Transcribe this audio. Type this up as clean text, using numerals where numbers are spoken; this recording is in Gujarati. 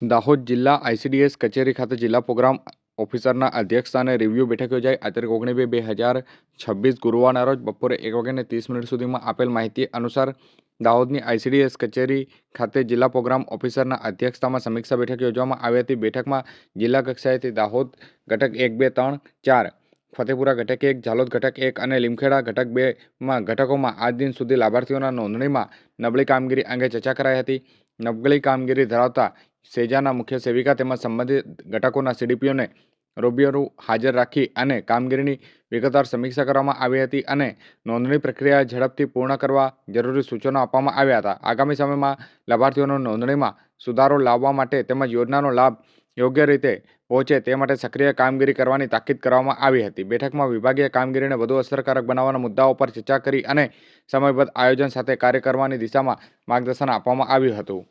દાહોદ જિલ્લા આઈસીડીએસ કચેરી ખાતે જિલ્લા પ્રોગ્રામ ઓફિસરના અધ્યક્ષસ્થાને રિવ્યુ બેઠક યોજાઈ. આ તારીખ 19/2/2026 ગુરુવારના રોજ બપોરે 1:30 સુધીમાં આપેલ માહિતી અનુસાર દાહોદની આઈસીડીએસ કચેરી ખાતે જિલ્લા પ્રોગ્રામ ઓફિસરના અધ્યક્ષતામાં સમીક્ષા બેઠક યોજવામાં આવી હતી. બેઠકમાં જિલ્લા કક્ષાએથી દાહોદ ઘટક 1, 2, 3, 4, ફતેપુરા ઘટક 1, ઝાલોદ ઘટક 1 અને લીમખેડા ઘટક 2 ઘટકોમાં આજ દિન સુધી લાભાર્થીઓના નોંધણીમાં નબળી કામગીરી અંગે ચર્ચા કરાઈ હતી. નબળી કામગીરી ધરાવતા સેજાના મુખ્ય સેવિકા તેમજ સંબંધિત ઘટકોના સીડીપીઓને રૂબરૂ હાજર રાખી અને કામગીરીની વિગતવાર સમીક્ષા કરવામાં આવી હતી અને નોંધણી પ્રક્રિયા ઝડપથી પૂર્ણ કરવા જરૂરી સૂચનો આપવામાં આવ્યા હતા. આગામી સમયમાં લાભાર્થીઓનો નોંધણીમાં સુધારો લાવવા માટે તેમજ યોજનાનો લાભ યોગ્ય રીતે પહોંચે તે માટે સક્રિય કામગીરી કરવાની તાકીદ કરવામાં આવી હતી. બેઠકમાં વિભાગીય કામગીરીને વધુ અસરકારક બનાવવાના મુદ્દાઓ પર ચર્ચા કરી અને સમયબદ્ધ આયોજન સાથે કાર્ય કરવાની દિશામાં માર્ગદર્શન આપવામાં આવ્યું હતું.